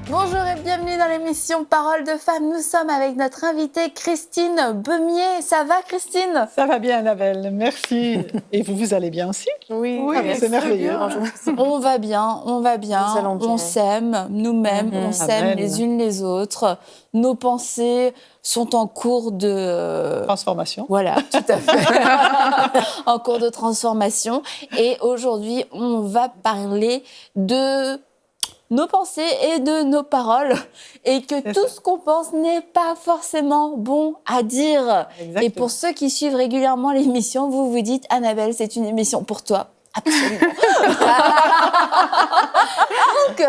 Bonjour et bienvenue dans l'émission Paroles de femmes. Nous sommes avec notre invitée Christine Beumier. Ça va Christine? Ça va bien Annabelle, merci. Et vous allez bien aussi? Oui, c'est merveilleux. On va bien, on s'aime nous-mêmes, on s'aime les unes les autres. Nos pensées sont en cours de... Transformation. Voilà, tout à fait. En cours de transformation. Et aujourd'hui, on va parler de nos pensées et de nos paroles, et que tout ce qu'on pense n'est pas forcément bon à dire. Exactement. Et pour ceux qui suivent régulièrement l'émission, vous vous dites, Annabelle, c'est une émission pour toi. Absolument. Donc,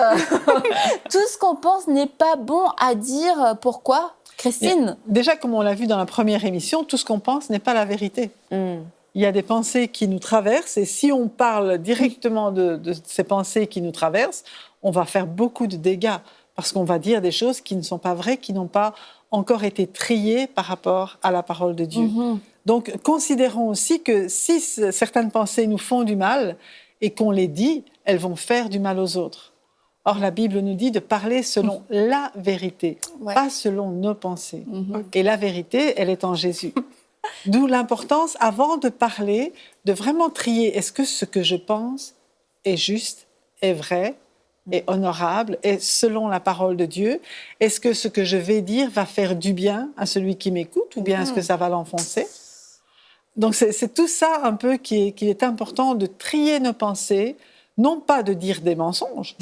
tout ce qu'on pense n'est pas bon à dire. Pourquoi, Christine? Déjà, comme on l'a vu dans la première émission, tout ce qu'on pense n'est pas la vérité. Il y a des pensées qui nous traversent, et si on parle directement de ces pensées qui nous traversent, on va faire beaucoup de dégâts, parce qu'on va dire des choses qui ne sont pas vraies, qui n'ont pas encore été triées par rapport à la parole de Dieu. Donc, considérons aussi que si certaines pensées nous font du mal et qu'on les dit, elles vont faire du mal aux autres. Or, la Bible nous dit de parler selon la vérité, pas selon nos pensées. Et la vérité, elle est en Jésus. D'où l'importance, avant de parler, de vraiment trier. Est-ce que ce que je pense est juste, est vrai, est honorable, est selon la parole de Dieu? Est-ce que ce que je vais dire va faire du bien à celui qui m'écoute, ou bien est-ce que ça va l'enfoncer? Donc, c'est tout ça un peu qu'il est important de trier nos pensées, non pas de dire des mensonges.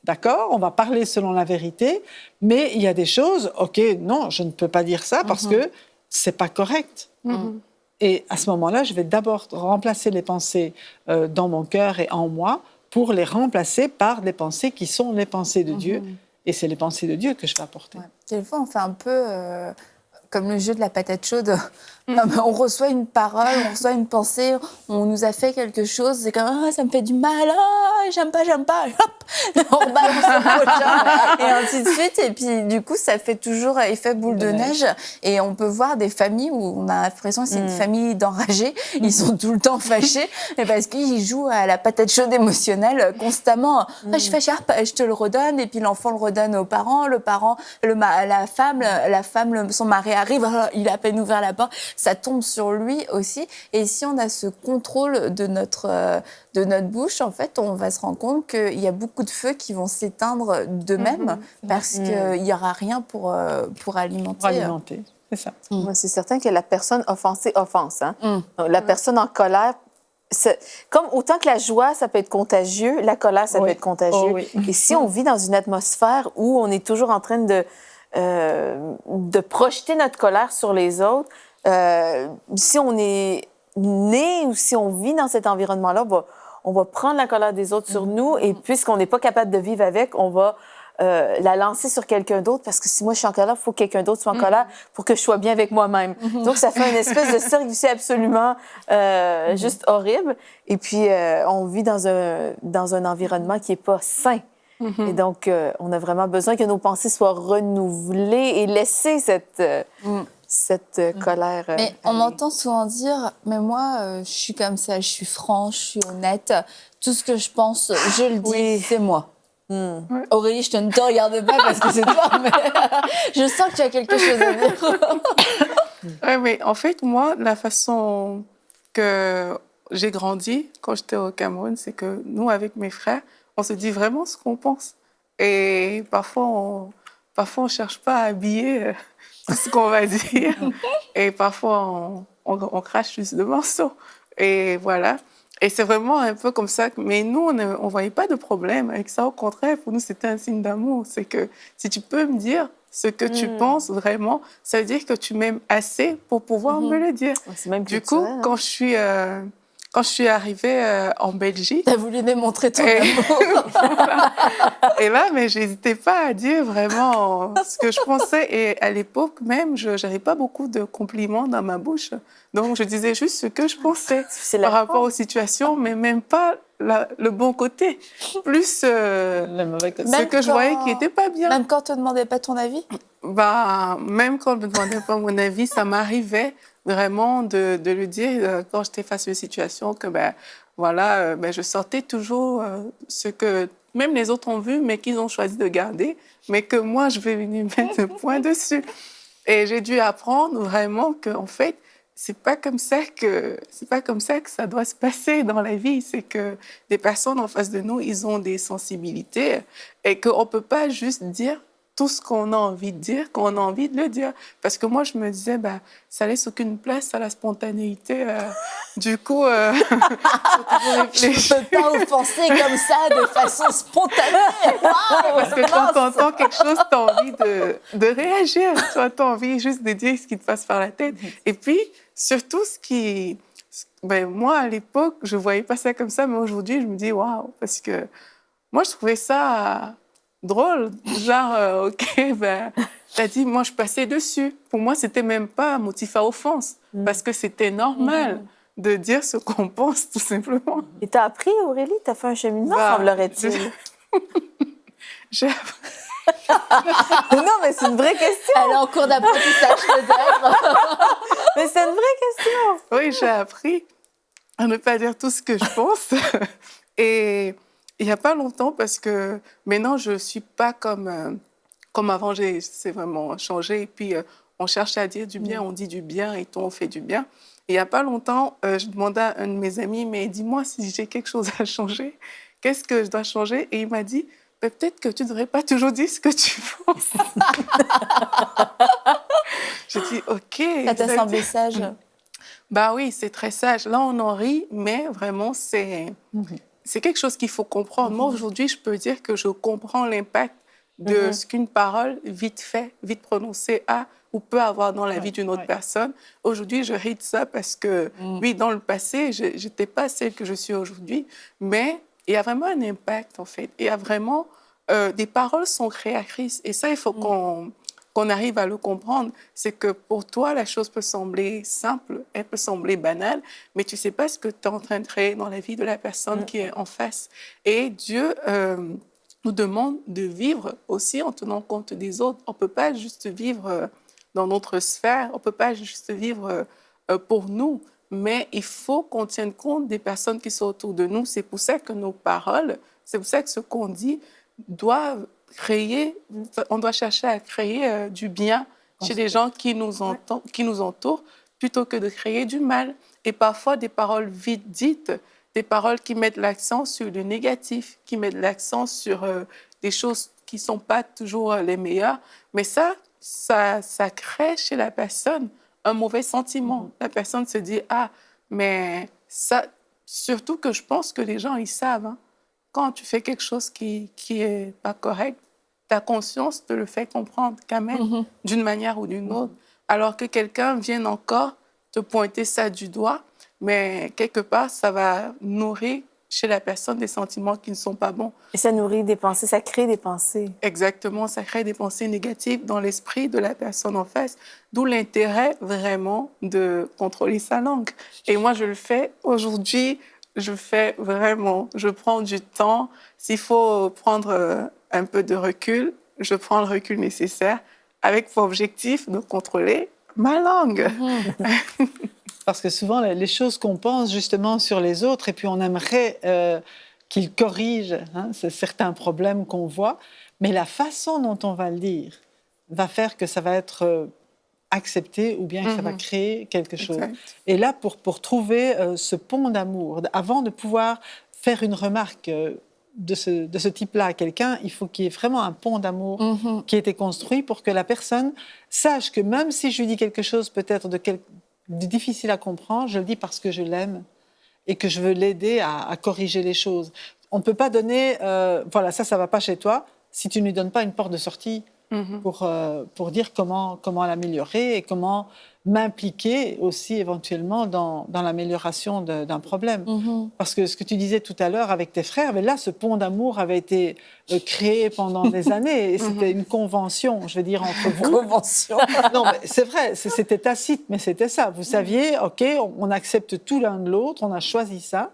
D'accord, on va parler selon la vérité, mais il y a des choses, OK, non, je ne peux pas dire ça parce que c'est pas correct. Et à ce moment-là, je vais d'abord remplacer les pensées dans mon cœur et en moi pour les remplacer par des pensées qui sont les pensées de Dieu. Et c'est les pensées de Dieu que je vais apporter. Des fois, on fait un peu comme le jeu de la patate chaude. On reçoit une parole, on reçoit une pensée, on nous a fait quelque chose, c'est comme « Ah, ça me fait du mal, ah, j'aime pas, hop !» On balance le prochain, et ainsi de suite. Et puis, du coup, ça fait toujours effet boule de neige. Et on peut voir des familles où on a l'impression que c'est une famille d'enragés. Ils sont tout le temps fâchés, mais parce qu'ils jouent à la patate chaude émotionnelle constamment. Ah, je suis fâchée, je te le redonne. Et puis, l'enfant le redonne aux parents. La femme, son mari arrive, il a à peine ouvert la porte. Ça tombe sur lui aussi. Et si on a ce contrôle de notre bouche, en fait, on va se rendre compte qu'il y a beaucoup de feux qui vont s'éteindre d'eux-mêmes parce qu'il n'y aura rien pour alimenter. Pour alimenter, c'est ça. C'est certain que la personne offensée offense. Hein? La personne en colère, comme autant que la joie, ça peut être contagieux, la colère, ça peut être contagieux. Et si on vit dans une atmosphère où on est toujours en train de projeter notre colère sur les autres, si on est né ou si on vit dans cet environnement-là, on va prendre la colère des autres sur nous, et puisqu'on n'est pas capable de vivre avec, on va la lancer sur quelqu'un d'autre, parce que si moi je suis en colère, il faut que quelqu'un d'autre soit en colère pour que je sois bien avec moi-même. Donc ça fait une espèce de cercle vicieux absolument juste horrible. Et puis on vit dans un environnement qui n'est pas sain. Et donc on a vraiment besoin que nos pensées soient renouvelées et laisser cette colère. Mais on m'entend souvent dire, mais moi, je suis comme ça, je suis franche, je suis honnête. Tout ce que je pense, je le dis, c'est moi. Aurélie, je ne te regarde pas parce que c'est toi, mais je sens que tu as quelque chose à dire. Oui, mais en fait, moi, la façon que j'ai grandi quand j'étais au Cameroun, c'est que nous, avec mes frères, on se dit vraiment ce qu'on pense. Et parfois, on cherche pas à habiller ce qu'on va dire. Et parfois, on crache juste de morceaux. Et voilà. Et c'est vraiment un peu comme ça. Mais nous, on ne voyait pas de problème avec ça. Au contraire, pour nous, c'était un signe d'amour. C'est que si tu peux me dire ce que tu penses vraiment, ça veut dire que tu m'aimes assez pour pouvoir me le dire. C'est même du coup, quand je suis arrivée en Belgique... T'as voulu démontrer ton amour. Et là, mais j'hésitais pas à dire vraiment ce que je pensais. Et à l'époque même, je n'avais pas beaucoup de compliments dans ma bouche. Donc, je disais juste ce que je pensais par rapport aux situations, mais même pas le bon côté. Plus Le mauvais côté. ce que je voyais qui n'était pas bien. Même quand on ne te demandait pas ton avis? Même quand on ne me demandait pas mon avis, ça m'arrivait vraiment de lui dire, quand j'étais face à une situation, que voilà, ben, je sortais toujours ce que même les autres ont vu, mais qu'ils ont choisi de garder, mais que moi, je vais venir mettre le point dessus. Et j'ai dû apprendre vraiment qu'en fait, c'est pas comme ça que ça doit se passer dans la vie. C'est que des personnes en face de nous, ils ont des sensibilités et qu'on peut pas juste dire tout ce qu'on a envie de dire, qu'on a envie de le dire. Parce que moi, je me disais, ben, ça laisse aucune place à la spontanéité. Du coup, faut toujours réfléchir. Je ne peux pas offenser comme ça de façon spontanée. Waouh, Parce que quand tu entends quelque chose, tu as envie de réagir. Tu as envie juste de dire ce qui te passe par la tête. Et puis, surtout, ben, moi, à l'époque, je ne voyais pas ça comme ça, mais aujourd'hui, je me dis, waouh, parce que moi, je trouvais ça drôle. Genre, OK, ben, t'as dit, moi, je passais dessus. Pour moi, c'était même pas un motif à offense, parce que c'était normal de dire ce qu'on pense, tout simplement. Et t'as appris, Aurélie? T'as fait un cheminement, semblerait-il? J'ai Non, mais c'est une vraie question. Elle est en cours d'apprentissage peut-être. Mais c'est une vraie question. Oui, j'ai appris à ne pas dire tout ce que je pense. Et il n'y a pas longtemps, parce que maintenant, je ne suis pas comme avant. C'est vraiment changé. Et puis, on cherche à dire du bien, on dit du bien et tout, on fait du bien. Et il n'y a pas longtemps, je demandais à un de mes amis, mais dis-moi si j'ai quelque chose à changer. Qu'est-ce que je dois changer? Et il m'a dit, peut-être que tu ne devrais pas toujours dire ce que tu penses. J'ai dit, OK. Ça t'a semblé sage? Bah oui, c'est très sage. Là, on en rit, mais vraiment, c'est quelque chose qu'il faut comprendre. Moi, aujourd'hui, je peux dire que je comprends l'impact de ce qu'une parole vite fait, vite prononcée a ou peut avoir dans la vie d'une autre personne. Aujourd'hui, je ris de ça parce que, oui, dans le passé, je n'étais pas celle que je suis aujourd'hui, mais il y a vraiment un impact, en fait. Il y a vraiment... des paroles sont créatrices. Et ça, il faut qu'on arrive à le comprendre. C'est que pour toi, la chose peut sembler simple, elle peut sembler banale, mais tu ne sais pas ce que tu es en train de créer dans la vie de la personne qui est en face. Et Dieu nous demande de vivre aussi en tenant compte des autres. On ne peut pas juste vivre dans notre sphère, on ne peut pas juste vivre pour nous, mais il faut qu'on tienne compte des personnes qui sont autour de nous. C'est pour ça que nos paroles, c'est pour ça que ce qu'on dit doit créer, on doit chercher à créer du bien chez les gens qui nous entourent, plutôt que de créer du mal. Et parfois, des paroles vite dites, des paroles qui mettent l'accent sur le négatif, qui mettent l'accent sur des choses qui ne sont pas toujours les meilleures. Mais ça crée chez la personne un mauvais sentiment. La personne se dit, ah, mais ça... Surtout que je pense que les gens, ils savent, hein. Quand tu fais quelque chose qui est pas correct, ta conscience te le fait comprendre quand même, d'une manière ou d'une autre. Alors que quelqu'un vienne encore te pointer ça du doigt, mais quelque part, ça va nourrir chez la personne des sentiments qui ne sont pas bons. Et ça nourrit des pensées, ça crée des pensées. Exactement, ça crée des pensées négatives dans l'esprit de la personne en face, d'où l'intérêt vraiment de contrôler sa langue. Et moi, je le fais aujourd'hui. Je prends du temps. S'il faut prendre un peu de recul, je prends le recul nécessaire avec pour objectif de contrôler ma langue. Parce que souvent, les choses qu'on pense justement sur les autres, et puis on aimerait qu'ils corrigent certains problèmes qu'on voit, mais la façon dont on va le dire va faire que ça va être accepter ou bien que ça va créer quelque chose. Exact. Et là, pour trouver ce pont d'amour, avant de pouvoir faire une remarque de ce type-là à quelqu'un, il faut qu'il y ait vraiment un pont d'amour qui ait été construit pour que la personne sache que même si je lui dis quelque chose peut-être de difficile à comprendre, je le dis parce que je l'aime et que je veux l'aider à corriger les choses. On ne peut pas donner, voilà, ça ne va pas chez toi, si tu ne lui donnes pas une porte de sortie pour dire comment l'améliorer et comment m'impliquer aussi éventuellement dans l'amélioration d'un problème. Parce que ce que tu disais tout à l'heure avec tes frères, mais là, ce pont d'amour avait été créé pendant des années et c'était une convention, je veux dire, entre vous. Convention. Non, mais c'est vrai, c'était tacite, mais c'était ça. Vous saviez, OK, on accepte tout l'un de l'autre, on a choisi ça,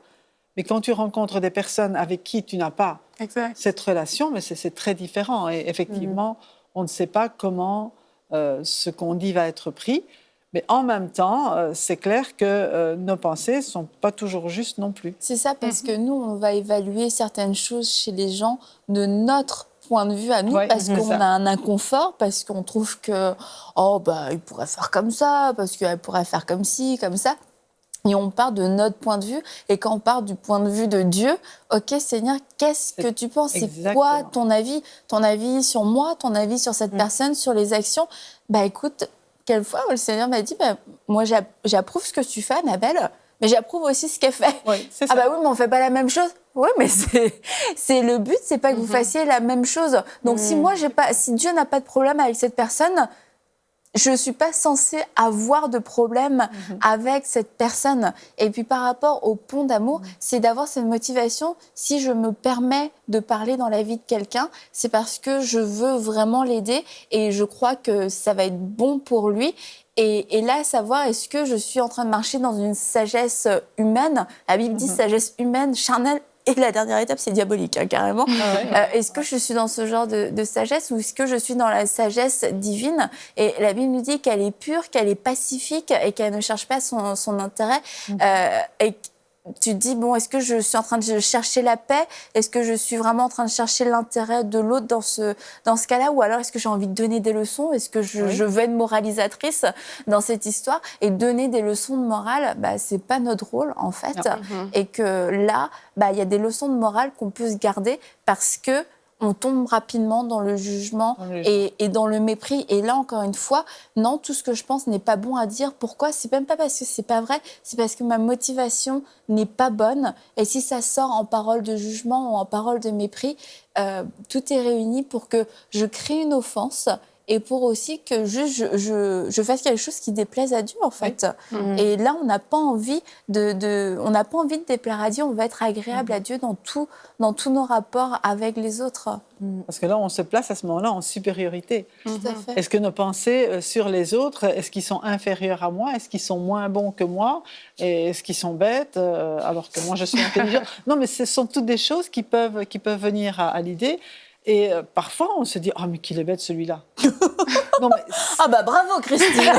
mais quand tu rencontres des personnes avec qui tu n'as pas cette relation, mais c'est très différent. Et effectivement, on ne sait pas comment ce qu'on dit va être pris. Mais en même temps, c'est clair que nos pensées ne sont pas toujours justes non plus. C'est ça, parce que nous, on va évaluer certaines choses chez les gens de notre point de vue à nous, Ouais, parce c'est qu'on ça. a un inconfort, parce qu'on trouve que, oh, bah, il pourrait faire comme ça, parce qu'elle pourrait faire comme ci, comme ça. Et on part de notre point de vue. Et quand on part du point de vue de Dieu, OK, Seigneur, qu'est-ce que tu penses? C'est quoi Exactement. ton avis? Ton avis sur moi, ton avis sur cette personne, sur les actions? Bah écoute, quelquefois, le Seigneur m'a dit, bah, moi, j'approuve ce que tu fais, ma belle, mais j'approuve aussi ce qu'elle fait. Oui, c'est Ah ça. bah oui, mais on fait pas la même chose. Oui, mais c'est le but, c'est pas que vous fassiez la même chose. Donc si Dieu n'a pas de problème avec cette personne, je ne suis pas censée avoir de problème avec cette personne. Et puis par rapport au pont d'amour, c'est d'avoir cette motivation. Si je me permets de parler dans la vie de quelqu'un, c'est parce que je veux vraiment l'aider et je crois que ça va être bon pour lui. Et là, savoir, est-ce que je suis en train de marcher dans une sagesse humaine? La Bible dit sagesse humaine, charnelle. Et la dernière étape, c'est diabolique, hein, carrément. Est-ce que je suis dans ce genre de sagesse ou est-ce que je suis dans la sagesse divine? Et la Bible nous dit qu'elle est pure, qu'elle est pacifique et qu'elle ne cherche pas son intérêt. Et tu te dis, bon, est-ce que je suis en train de chercher la paix? Est-ce que je suis vraiment en train de chercher l'intérêt de l'autre dans ce cas-là? Ou alors, est-ce que j'ai envie de donner des leçons? Est-ce que je veux être moralisatrice dans cette histoire? Et donner des leçons de morale, bah, c'est pas notre rôle, en fait. Et que là, bah, y a des leçons de morale qu'on peut se garder parce que on tombe rapidement dans le jugement et dans le mépris. Et là, encore une fois, non, tout ce que je pense n'est pas bon à dire. Pourquoi? C'est même pas parce que c'est pas vrai, c'est parce que ma motivation n'est pas bonne. Et si ça sort en parole de jugement ou en parole de mépris, tout est réuni pour que je crée une offense et pour aussi que je fasse quelque chose qui déplaise à Dieu, en fait. Et là, on n'a pas envie on n'a pas envie de déplaire à Dieu, on va être agréable à Dieu dans tous nos rapports avec les autres. Parce que là, on se place à ce moment-là en supériorité. Tout à fait. Est-ce que nos pensées sur les autres, est-ce qu'ils sont inférieurs à moi? Est-ce qu'ils sont moins bons que moi? Et est-ce qu'ils sont bêtes alors que moi, je suis intelligente? Non, mais ce sont toutes des choses qui peuvent venir à l'idée. Et parfois, on se dit « Ah, mais qu'il est bête, celui-là !» Non, mais Ah bah bravo, Christine.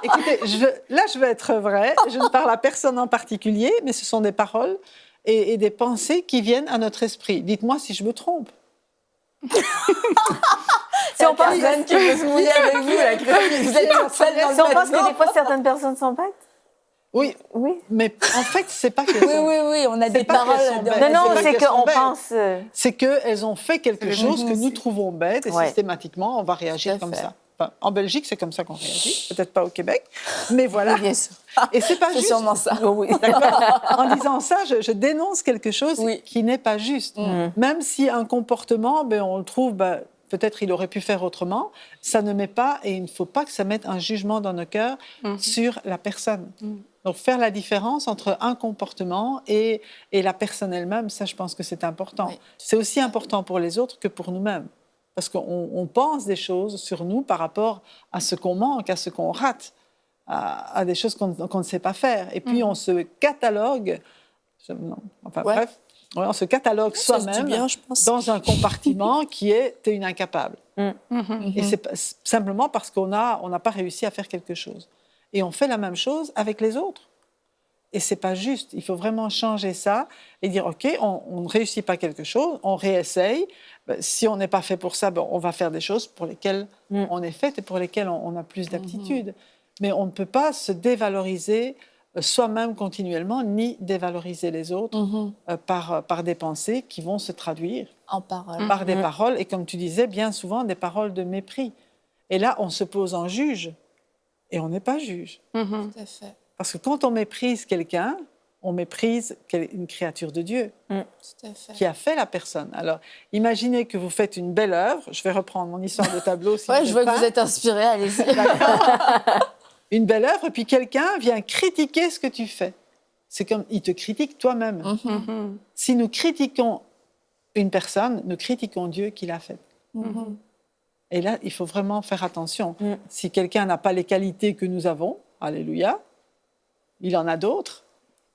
écoutez, je vais être vraie. Je ne parle à personne en particulier, mais ce sont des paroles et des pensées qui viennent à notre esprit. Dites-moi si je me trompe. Si on pense personne qui veut se mouiller avec vous, la Christine, vous êtes toute seule dans le Si on pense bateau. que des fois, certaines personnes sont bêtes. Oui, Oui. mais en fait, c'est pas qu'elles sont... Oui, on a des pas qu'elles paroles. sont bêtes. Non, non, pas c'est qu'elles sont qu'on bêtes. pense... C'est qu'elles ont fait quelque chose que nous trouvons bête et systématiquement, on va réagir Tout à comme fait. ça. Enfin, en Belgique, c'est comme ça qu'on réagit. Peut-être pas au Québec, mais voilà. Bien sûr. Et c'est pas C'est juste. sûrement ça. Oui, d'accord. En disant ça, je dénonce quelque chose qui n'est pas juste. Même si un comportement, on le trouve, peut-être il aurait pu faire autrement, ça ne met pas, et il ne faut pas que ça mette un jugement dans nos cœurs sur la personne. Donc, faire la différence entre un comportement et la personne elle-même, ça, je pense que c'est important. Oui. C'est aussi important pour les autres que pour nous-mêmes. Parce qu'on pense des choses sur nous par rapport à ce qu'on manque, à ce qu'on rate, à des choses qu'on ne sait pas faire. Et puis, on se catalogue, bref, on se catalogue Ça se dit soi-même bien, je pense. dans un compartiment qui est « t'es une incapable ». Et c'est simplement parce qu'on n'a pas réussi à faire quelque chose. Et on fait la même chose avec les autres. Et c'est pas juste. Il faut vraiment changer ça et dire, OK, on ne réussit pas quelque chose, on réessaye. Si on n'est pas fait pour ça, on va faire des choses pour lesquelles on est fait et pour lesquelles on a plus d'aptitude. Mais on ne peut pas se dévaloriser soi-même continuellement, ni dévaloriser les autres par des pensées qui vont se traduire En parole. par des paroles. Et comme tu disais, bien souvent, des paroles de mépris. Et là, on se pose en juge et on n'est pas juge. Tout à fait. Parce que quand on méprise quelqu'un, on méprise une créature de Dieu Tout à fait. qui a fait la personne. Alors, imaginez que vous faites une belle œuvre. Je vais reprendre mon histoire de tableau. Si Je vois que vous êtes inspirée, allez-y. Une belle œuvre, et puis quelqu'un vient critiquer ce que tu fais. C'est comme, il te critique toi-même. Si nous critiquons une personne, nous critiquons Dieu qui l'a faite. Et là, il faut vraiment faire attention. Si quelqu'un n'a pas les qualités que nous avons, alléluia, il en a d'autres,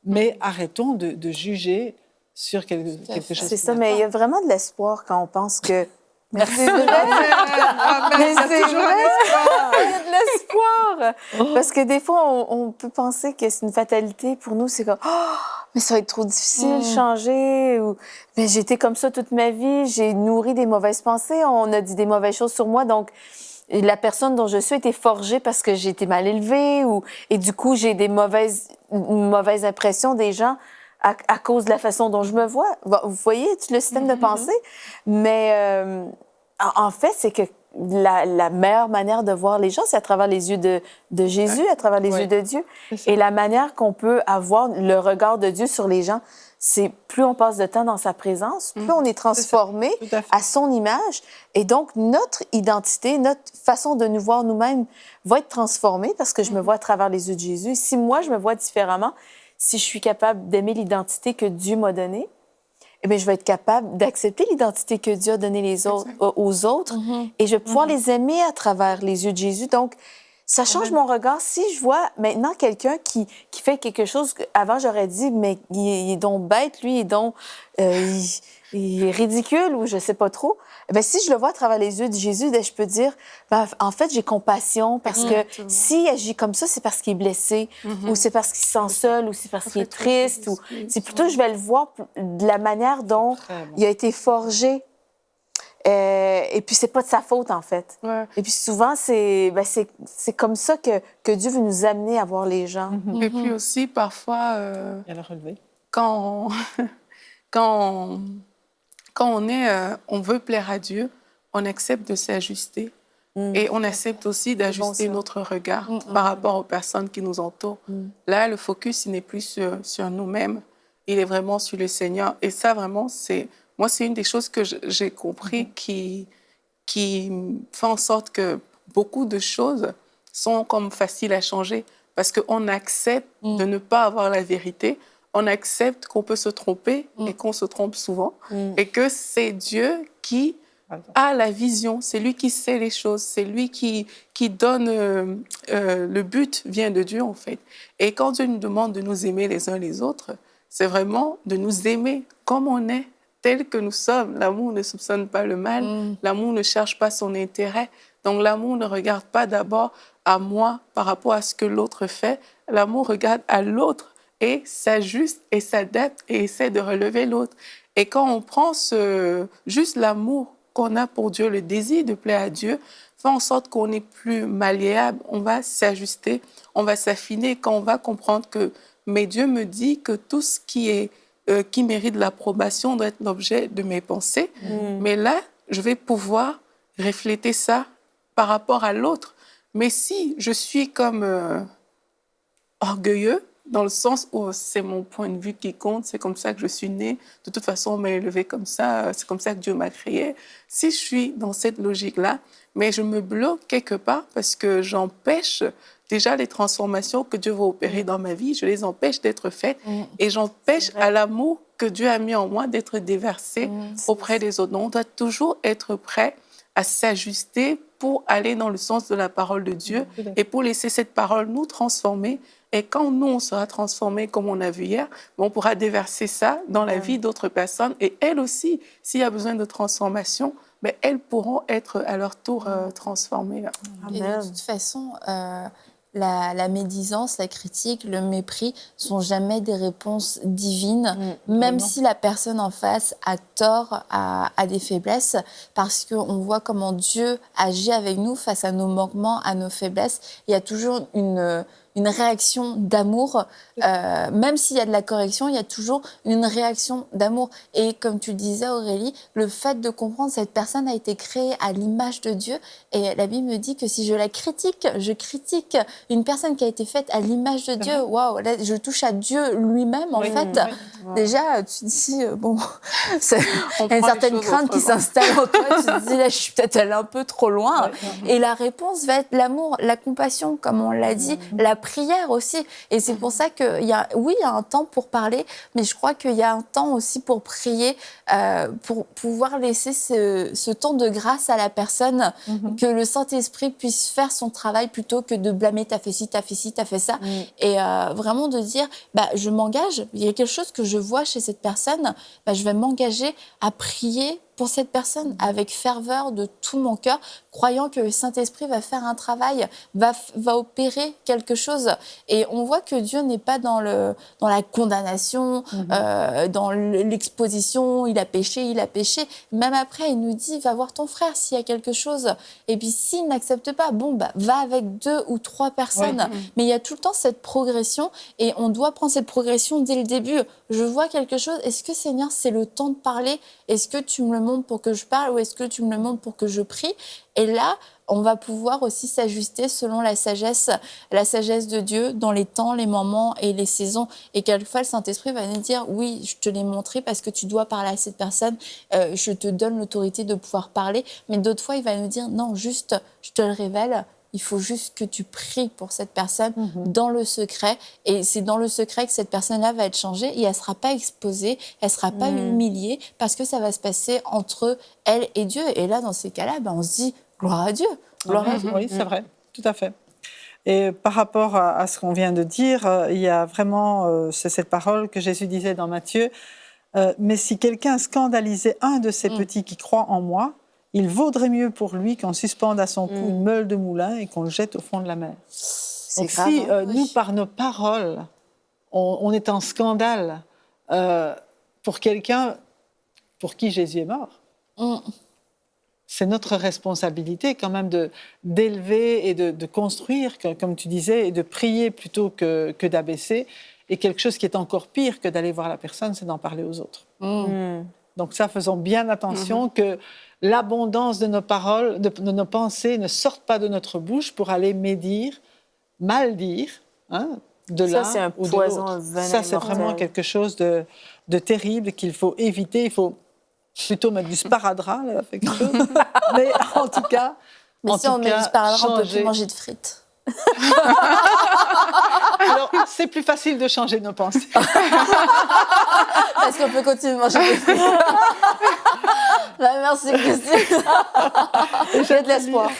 mais arrêtons de juger sur quelque chose. C'est ça, mais il y a vraiment de l'espoir quand on pense que Mais c'est vrai. Mais c'est vrai. Il y a de l'espoir. Parce que des fois, on peut penser que c'est une fatalité. Pour nous, c'est comme, oh, mais ça va être trop difficile de changer. Ou, mais j'ai été comme ça toute ma vie. J'ai nourri des mauvaises pensées. On a dit des mauvaises choses sur moi. Donc, la personne dont je suis a été forgée parce que j'ai été mal élevée. Et du coup, j'ai une mauvaise impression des gens à cause de la façon dont je me vois. Vous voyez le système de pensée? Mais en fait, c'est que la meilleure manière de voir les gens, c'est à travers les yeux de Jésus, à travers les yeux de Dieu. Et la manière qu'on peut avoir le regard de Dieu sur les gens, c'est plus on passe de temps dans sa présence, plus on est transformé à son image. Et donc, notre identité, notre façon de nous voir nous-mêmes va être transformée parce que je me vois à travers les yeux de Jésus. Si moi, je me vois différemment, si je suis capable d'aimer l'identité que Dieu m'a donnée, eh bien, je vais être capable d'accepter l'identité que Dieu a donnée aux autres et je vais pouvoir les aimer à travers les yeux de Jésus. Donc, ça change mon regard. Si je vois maintenant quelqu'un qui fait quelque chose qu'avant j'aurais dit, mais il est donc bête, lui, il est ridicule ou je sais pas trop. Eh bien, si je le vois à travers les yeux de Jésus, bien, je peux dire, ben, en fait, j'ai compassion parce que s'il agit comme ça, c'est parce qu'il est blessé ou c'est parce qu'il se sent seul ou c'est parce qu'il est triste. Ou c'est plutôt, je vais le voir de la manière dont il a été forgé. Et puis, c'est pas de sa faute, en fait. Ouais. Et puis, souvent, c'est comme ça que Dieu veut nous amener à voir les gens. Et puis aussi, parfois, Il y a le relevé. quand on veut plaire à Dieu, on accepte de s'ajuster. Et on accepte aussi d'ajuster notre regard par rapport aux personnes qui nous entourent. Là, le focus, il n'est plus sur nous-mêmes. Il est vraiment sur le Seigneur. Et ça, vraiment, c'est une des choses que j'ai compris qui fait en sorte que beaucoup de choses sont comme faciles à changer. Parce qu'on accepte de ne pas avoir la vérité. On accepte qu'on peut se tromper et qu'on se trompe souvent. Et que c'est Dieu qui a la vision, c'est lui qui sait les choses, c'est lui qui donne... le but vient de Dieu, en fait. Et quand Dieu nous demande de nous aimer les uns les autres, c'est vraiment de nous aimer comme on est, tel que nous sommes. L'amour ne soupçonne pas le mal, l'amour ne cherche pas son intérêt. Donc l'amour ne regarde pas d'abord à moi par rapport à ce que l'autre fait. L'amour regarde à l'autre et s'ajuste et s'adapte et essaie de relever l'autre. Et quand on prend juste l'amour qu'on a pour Dieu, le désir de plaire à Dieu, fait en sorte qu'on n'est plus malléable, on va s'ajuster, on va s'affiner quand on va comprendre que mais Dieu me dit que tout ce qui mérite l'approbation doit être l'objet de mes pensées. Mais là, je vais pouvoir refléter ça par rapport à l'autre. Mais si je suis comme orgueilleux, dans le sens où c'est mon point de vue qui compte, c'est comme ça que je suis née, de toute façon on m'a élevée comme ça, c'est comme ça que Dieu m'a créée. Si je suis dans cette logique-là, mais je me bloque quelque part parce que j'empêche déjà les transformations que Dieu va opérer dans ma vie, je les empêche d'être faites et j'empêche à l'amour que Dieu a mis en moi d'être déversé auprès des autres. Donc on doit toujours être prêt à s'ajuster pour aller dans le sens de la parole de Dieu et pour laisser cette parole nous transformer. Et quand nous, on sera transformés, comme on a vu hier, on pourra déverser ça dans la vie d'autres personnes. Et elles aussi, s'il y a besoin de transformation, mais elles pourront être à leur tour transformées. Et de toute façon, la médisance, la critique, le mépris sont jamais des réponses divines, même si la personne en face a tort, a des faiblesses, parce qu'on voit comment Dieu agit avec nous face à nos manquements, à nos faiblesses. Il y a toujours une réaction d'amour, même s'il y a de la correction, il y a toujours une réaction d'amour. Et comme tu le disais, Aurélie, le fait de comprendre que cette personne a été créée à l'image de Dieu, et la Bible me dit que si je la critique, je critique une personne qui a été faite à l'image de Dieu. Waouh, là, je touche à Dieu lui-même, en fait. Déjà, tu te dis, bon, il y a une certaine crainte qui s'installe en toi. Tu te dis, là, je suis peut-être allée un peu trop loin. Et la réponse va être l'amour, la compassion, comme on l'a dit, la prière aussi. Et c'est pour ça qu'il y a un temps pour parler, mais je crois qu'il y a un temps aussi pour prier, pour pouvoir laisser ce temps de grâce à la personne, que le Saint-Esprit puisse faire son travail plutôt que de blâmer, t'as fait ci, t'as fait ci, t'as fait ça. Et vraiment de dire, je m'engage, il y a quelque chose que je vois chez cette personne, je vais m'engager à prier pour cette personne avec ferveur de tout mon cœur, croyant que le Saint-Esprit va faire un travail, va opérer quelque chose. Et on voit que Dieu n'est pas dans la condamnation, dans l'exposition, il a péché. Même après, il nous dit, va voir ton frère s'il y a quelque chose. Et puis s'il n'accepte pas, va avec 2 ou 3 personnes. Mais il y a tout le temps cette progression et on doit prendre cette progression dès le début. Je vois quelque chose, est-ce que Seigneur, c'est le temps de parler? Est-ce que tu me le montres pour que je parle ou est-ce que tu me le montres pour que je prie? Et là, on va pouvoir aussi s'ajuster selon la sagesse de Dieu dans les temps, les moments et les saisons. Et quelquefois, le Saint-Esprit va nous dire, oui, je te l'ai montré parce que tu dois parler à cette personne, je te donne l'autorité de pouvoir parler. Mais d'autres fois, il va nous dire, non, juste, je te le révèle, il faut juste que tu pries pour cette personne dans le secret. Et c'est dans le secret que cette personne-là va être changée et elle ne sera pas exposée, elle ne sera pas humiliée parce que ça va se passer entre elle et Dieu. Et là, dans ces cas-là, on se dit, gloire à Dieu. Gloire à Dieu. Oui, c'est vrai, tout à fait. Et par rapport à ce qu'on vient de dire, il y a vraiment, c'est cette parole que Jésus disait dans Matthieu, mais si quelqu'un scandalisait un de ces petits qui croient en moi, il vaudrait mieux pour lui qu'on suspende à son cou une meule de moulin et qu'on le jette au fond de la mer. Donc grave, si nous, par nos paroles, on est en scandale pour quelqu'un pour qui Jésus est mort, c'est notre responsabilité quand même d'élever et de construire, comme tu disais, et de prier plutôt que d'abaisser. Et quelque chose qui est encore pire que d'aller voir la personne, c'est d'en parler aux autres. Donc ça, faisons bien attention que l'abondance de nos paroles, de nos pensées ne sorte pas de notre bouche pour aller médire, mal dire, de l'un c'est un ou de poison, l'autre. un venin Ça, c'est vraiment mortel. quelque chose de terrible qu'il faut éviter. Il faut plutôt mettre du sparadrap, là, quelque chose. Mais en tout cas, Mais si on met du sparadrap, on ne peut plus changer. manger de frites. Alors, c'est plus facile de changer nos pensées. Parce qu'on peut continuer de manger des frites. Merci Christine. J'ai de l'espoir.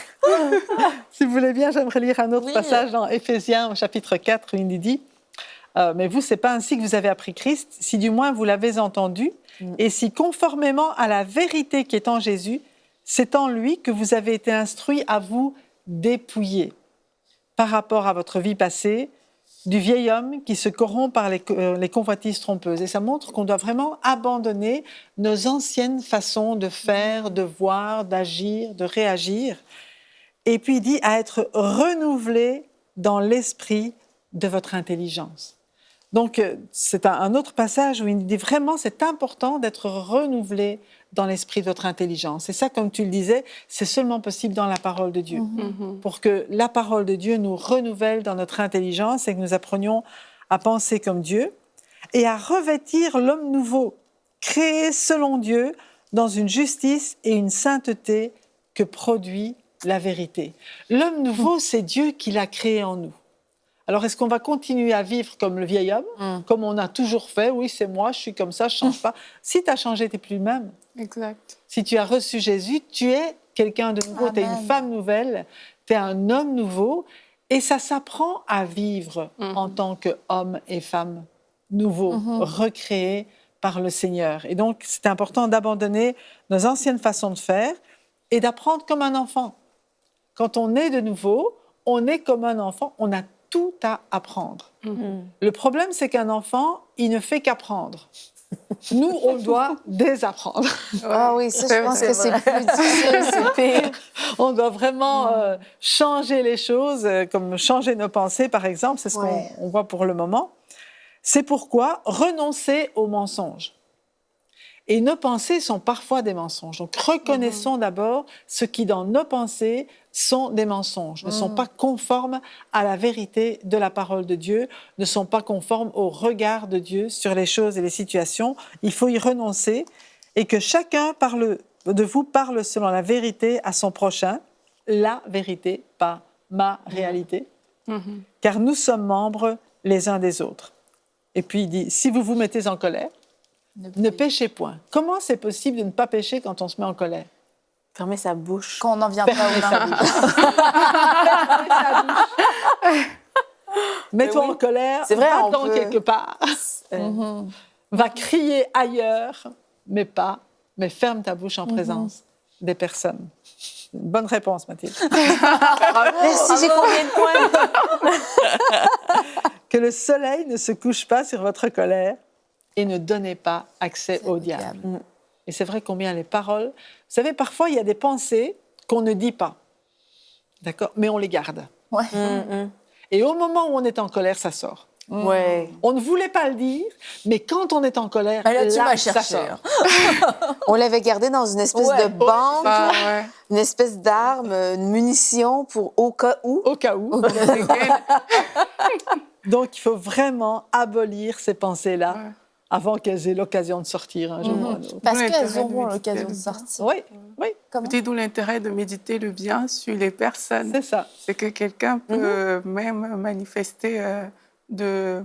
Si vous voulez bien, j'aimerais lire un autre Oui. passage dans Éphésiens au chapitre 4 où il dit « Mais vous, ce n'est pas ainsi que vous avez appris Christ, si du moins vous l'avez entendu, et si conformément à la vérité qui est en Jésus, c'est en lui que vous avez été instruits à vous dépouiller par rapport à votre vie passée, du vieil homme qui se corrompt par les convoitises trompeuses. » Et ça montre qu'on doit vraiment abandonner nos anciennes façons de faire, de voir, d'agir, de réagir. Et puis il dit à être renouvelé dans l'esprit de votre intelligence. Donc c'est un autre passage où il dit vraiment c'est important d'être renouvelé dans l'esprit de votre intelligence. Et ça, comme tu le disais, c'est seulement possible dans la parole de Dieu. Pour que la parole de Dieu nous renouvelle dans notre intelligence et que nous apprenions à penser comme Dieu et à revêtir l'homme nouveau, créé selon Dieu dans une justice et une sainteté que produit la vérité. L'homme nouveau, c'est Dieu qui l'a créé en nous. Alors, est-ce qu'on va continuer à vivre comme le vieil homme, comme on a toujours fait? Oui, c'est moi, je suis comme ça, je ne change pas. Si tu as changé, tu n'es plus le même. Exact. Si tu as reçu Jésus, tu es quelqu'un de nouveau, tu es une femme nouvelle, tu es un homme nouveau, et ça s'apprend à vivre en tant qu'homme et femme nouveaux, recréés par le Seigneur. Et donc, c'est important d'abandonner nos anciennes façons de faire et d'apprendre comme un enfant. Quand on est de nouveau, on est comme un enfant, on a tout à apprendre. Le problème, c'est qu'un enfant, il ne fait qu'apprendre. Nous, on doit désapprendre. Ah oui, ça, je pense que c'est plus difficile, c'est pire. On doit vraiment changer les choses, comme changer nos pensées, par exemple. C'est ce qu'on voit pour le moment. C'est pourquoi renoncer aux mensonges. Et nos pensées sont parfois des mensonges. Donc, reconnaissons d'abord ce qui, dans nos pensées, sont des mensonges, ne sont pas conformes à la vérité de la parole de Dieu, ne sont pas conformes au regard de Dieu sur les choses et les situations. Il faut y renoncer et que chacun de vous parle selon la vérité à son prochain, la vérité, pas ma réalité, car nous sommes membres les uns des autres. Et puis il dit, si vous vous mettez en colère, ne péchez point. Comment c'est possible de ne pas pécher quand on se met en colère? Fermer sa bouche. Quand on n'en vient pas aux mains. Mets-toi en colère, c'est vrai, va-t'en quelque part, va crier ailleurs, mais pas mais ferme ta bouche en présence des personnes. Une bonne réponse, Mathilde. Merci, j'ai combien de points? Que le soleil ne se couche pas sur votre colère et ne donnez pas accès au diable. Et c'est vrai combien les paroles... Vous savez, parfois, il y a des pensées qu'on ne dit pas, d'accord, mais on les garde. Ouais. Et au moment où on est en colère, ça sort. Ouais. On ne voulait pas le dire, mais quand on est en colère, Là, tu m'as ça cherché. sort. On l'avait gardé dans une espèce de bande, Ouais. une espèce d'arme, une munition pour au cas où. Au cas où. Donc, il faut vraiment abolir ces pensées-là avant qu'elles aient l'occasion de sortir un jour ou un autre. Parce Ouais, qu'elles t'as auront raison, l'occasion de méditer. sortir. Oui, oui, Comment? C'est d'où l'intérêt de méditer le bien sur les personnes. c'est ça. C'est que quelqu'un peut même manifester de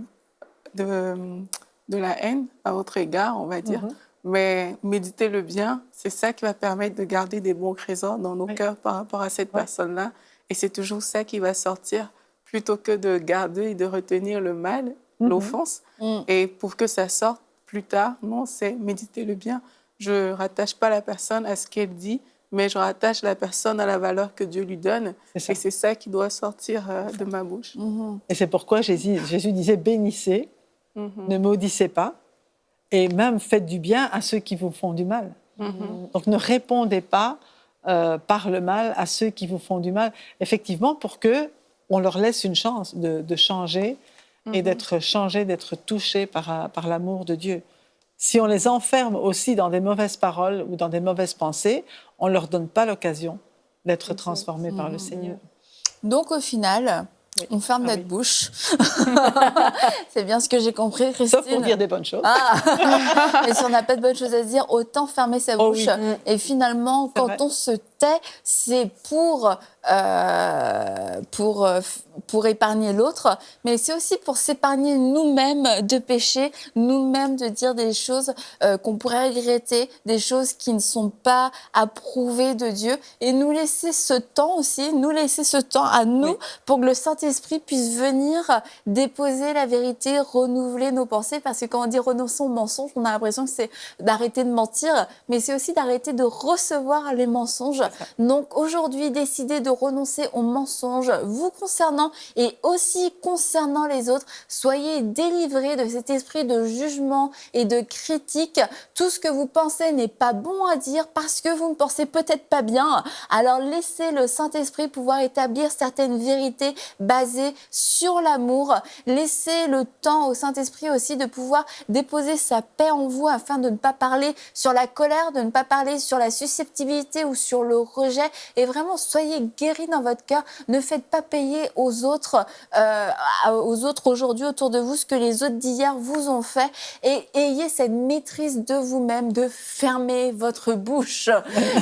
la haine à votre égard, on va dire. Mais méditer le bien, c'est ça qui va permettre de garder des bons trésors dans nos cœurs par rapport à cette personne-là. Et c'est toujours ça qui va sortir plutôt que de garder et de retenir le mal, l'offense. Et pour que ça sorte plus tard, non, c'est méditer le bien. Je ne rattache pas la personne à ce qu'elle dit, mais je rattache la personne à la valeur que Dieu lui donne. C'est ça. Et c'est ça qui doit sortir de ma bouche. Et c'est pourquoi Jésus disait « bénissez, ne maudissez pas, et même faites du bien à ceux qui vous font du mal. Donc ne répondez pas par le mal à ceux qui vous font du mal, effectivement pour qu'on leur laisse une chance de changer et d'être changés, d'être touchés par l'amour de Dieu. Si on les enferme aussi dans des mauvaises paroles ou dans des mauvaises pensées, on ne leur donne pas l'occasion d'être transformés par le Seigneur. Donc, au final, on ferme notre bouche. C'est bien ce que j'ai compris, Christine. Sauf pour dire des bonnes choses. Et si on n'a pas de bonnes choses à dire, autant fermer sa bouche. oui. Et finalement, C'est quand vrai. on se tait, c'est pour épargner l'autre, mais c'est aussi pour s'épargner nous-mêmes de pécher, nous-mêmes de dire des choses qu'on pourrait regretter, des choses qui ne sont pas approuvées de Dieu, et nous laisser ce temps aussi, nous laisser ce temps à nous pour que le Saint-Esprit puisse venir déposer la vérité, renouveler nos pensées, parce que quand on dit renonçons au mensonge, on a l'impression que c'est d'arrêter de mentir, mais c'est aussi d'arrêter de recevoir les mensonges. Donc aujourd'hui, décidez de renoncer aux mensonges vous concernant et aussi concernant les autres. Soyez délivrés de cet esprit de jugement et de critique. Tout ce que vous pensez n'est pas bon à dire parce que vous ne pensez peut-être pas bien. Alors laissez le Saint-Esprit pouvoir établir certaines vérités basées sur l'amour. Laissez le temps au Saint-Esprit aussi de pouvoir déposer sa paix en vous afin de ne pas parler sur la colère, de ne pas parler sur la susceptibilité ou sur le rejet. Et vraiment, soyez guéris dans votre cœur. Ne faites pas payer aux autres aujourd'hui autour de vous ce que les autres d'hier vous ont fait. Et ayez cette maîtrise de vous-même, de fermer votre bouche.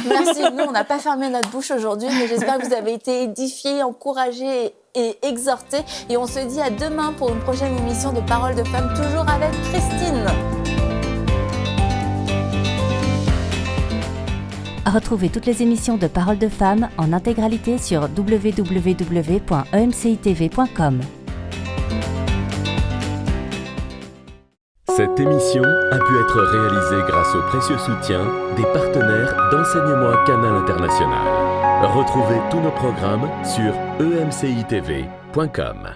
Merci. Nous, on n'a pas fermé notre bouche aujourd'hui, mais j'espère que vous avez été édifiés, encouragés et exhortés. Et on se dit à demain pour une prochaine émission de Paroles de Femmes, toujours avec Christine. Retrouvez toutes les émissions de Paroles de Femmes en intégralité sur www.emcitv.com. Cette émission a pu être réalisée grâce au précieux soutien des partenaires d'Enseignement Canal International. Retrouvez tous nos programmes sur emcitv.com.